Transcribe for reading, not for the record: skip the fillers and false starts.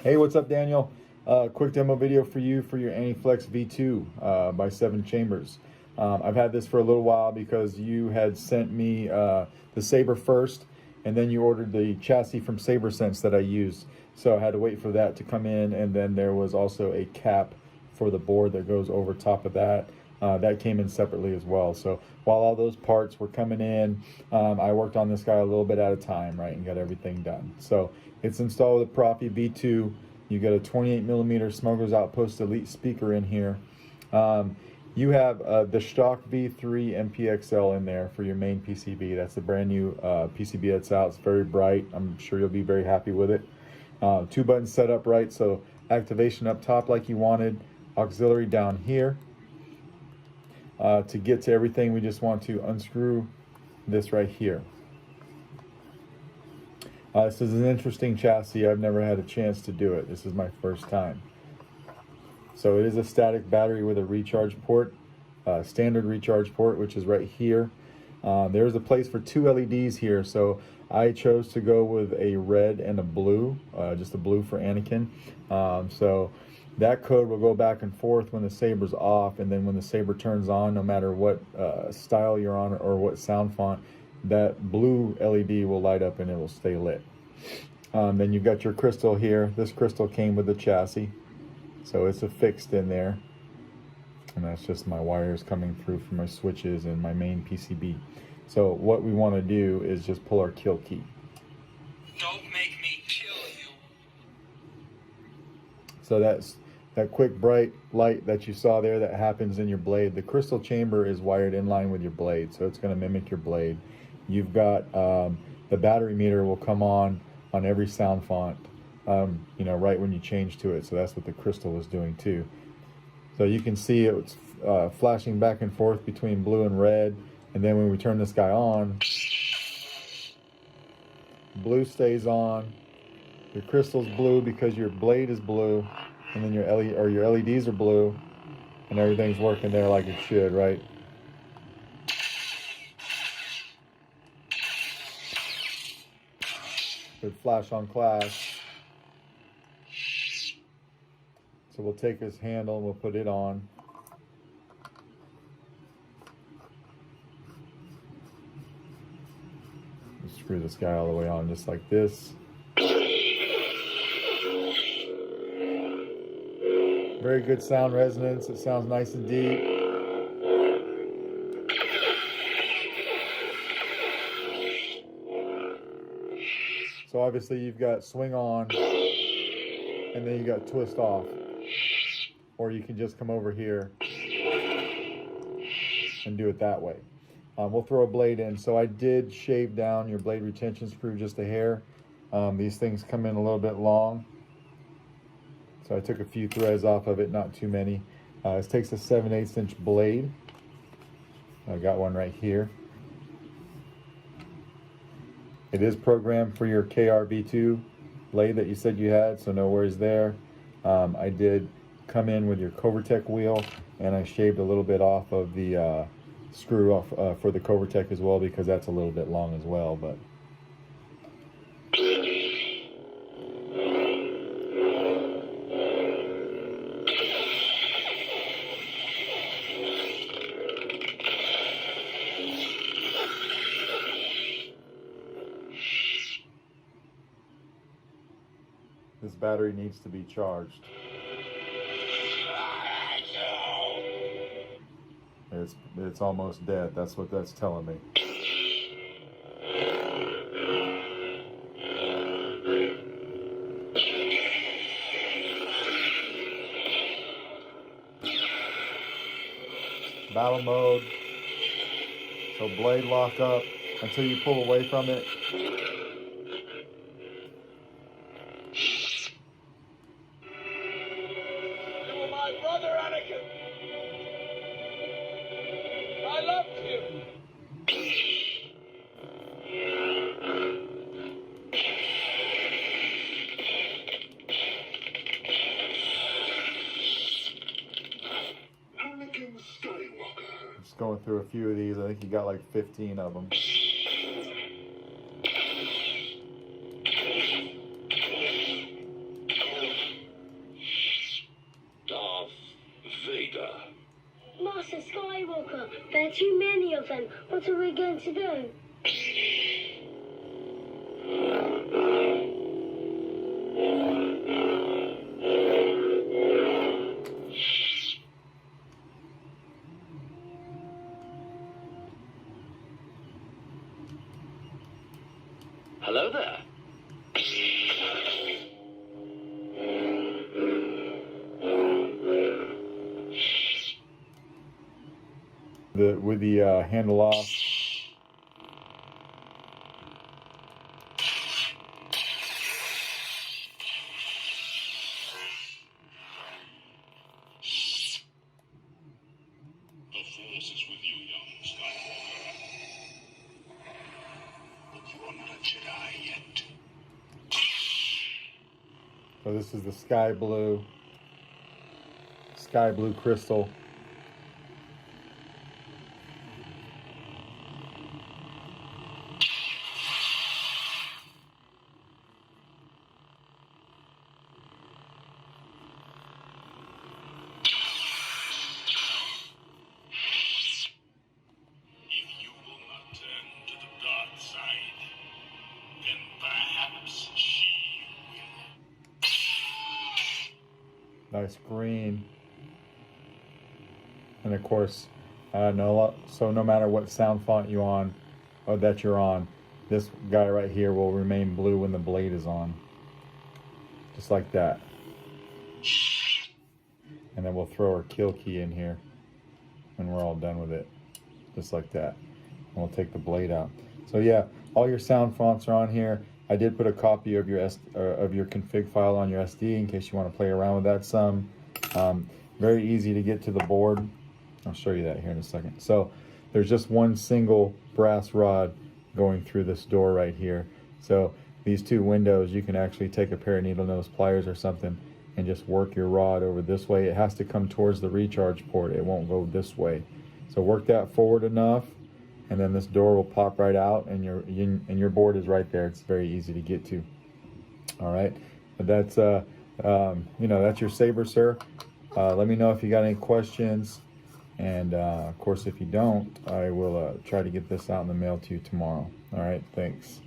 Hey, what's up, Daniel? Quick demo video for you for your Aniflex V2 by 7 Chambers. I've had this for a little while because you had sent me the Sabre first, and then you ordered the chassis from SabreSense that I used. So I had to wait for that to come in, and then there was also a cap for the board that goes over top of that. That came in separately as well. So while all those parts were coming in, I worked on this guy a little bit at a time, right, and got everything done. So it's installed with a Profi V2. You got a 28mm Smuggler's Outpost Elite speaker in here. You have the stock V3 MPXL in there for your main PCB. That's the brand new PCB that's out. It's very bright. I'm sure you'll be very happy with it. 2 buttons set up right, so activation up top like you wanted, auxiliary down here. To get to everything, we just want to unscrew this right here. This is an interesting chassis. I've never had a chance to do it. This is my first time. So it is a static battery with a recharge port, standard recharge port, which is right here. There's a place for 2 LEDs here, so I chose to go with a red and a blue, just a blue for Anakin. So that code will go back and forth when the Sabre's off, and then when the Sabre turns on, no matter what style you're on or what sound font, that blue LED will light up and it will stay lit. Then you've got your crystal here. This crystal came with the chassis, so it's affixed in there. And that's just my wires coming through from my switches and my main PCB. So what we want to do is just pull our kill key. Don't make me kill you. So that's that quick bright light that you saw there that happens in your blade. The crystal chamber is wired in line with your blade, so it's going to mimic your blade. You've got the battery meter will come on every sound font, you know, right when you change to it. So that's what the crystal is doing too. So you can see it's flashing back and forth between blue and red, and then when we turn this guy on, blue stays on. Your crystal's blue because your blade is blue, and then your LEDs are blue, and everything's working there like it should, right? Good flash on class. So we'll take this handle and we'll put it on. We'll screw this guy all the way on just like this. Very good sound resonance. It sounds nice and deep. So obviously you've got swing on, and then you got twist off. Or you can just come over here and do it that way. We'll throw a blade in. So I did shave down your blade retention screw just a hair. These things come in a little bit long. So I took a few threads off of it, not too many. This takes a 7/8 inch blade. I got one right here. It is programmed for your KR-V2 blade that you said you had, so no worries there. I did come in with your Covertech wheel, and I shaved a little bit off of the screw off for the Covertech as well, because that's a little bit long as well. But this battery needs to be charged. It's almost dead. That's what that's telling me. Battle mode. So blade lock up until you pull away from it. You were my brother, Anakin. I loved you. Anakin Skywalker. Just going through a few of these. I think you got like 15 of them. Master. Master Skywalker, there are too many of them. What are we going to do? Hello there. With the handle off. The Force is with you, young Skywalker. But you are not a Jedi yet. So this is the sky blue crystal. If you will not turn to the dark side, then perhaps she will. Nice green. And of course, no matter what sound font you're on, this guy right here will remain blue when the blade is on. Just like that. And then we'll throw our kill key in here when we're all done with it. Just like that. And we'll take the blade out. So yeah, all your sound fonts are on here. I did put a copy of your config file on your SD in case you want to play around with that some. Very easy to get to the board. I'll show you that here in a second. So there's just one single brass rod going through this door right here. So these two windows, you can actually take a pair of needle nose pliers or something and just work your rod over this way. It has to come towards the recharge port. It won't go this way. So work that forward enough, and then this door will pop right out, and your board is right there. It's very easy to get to. All right, but that's that's your saber, sir. Let me know if you got any questions, and of course, if you don't, I will try to get this out in the mail to you tomorrow. All right, thanks.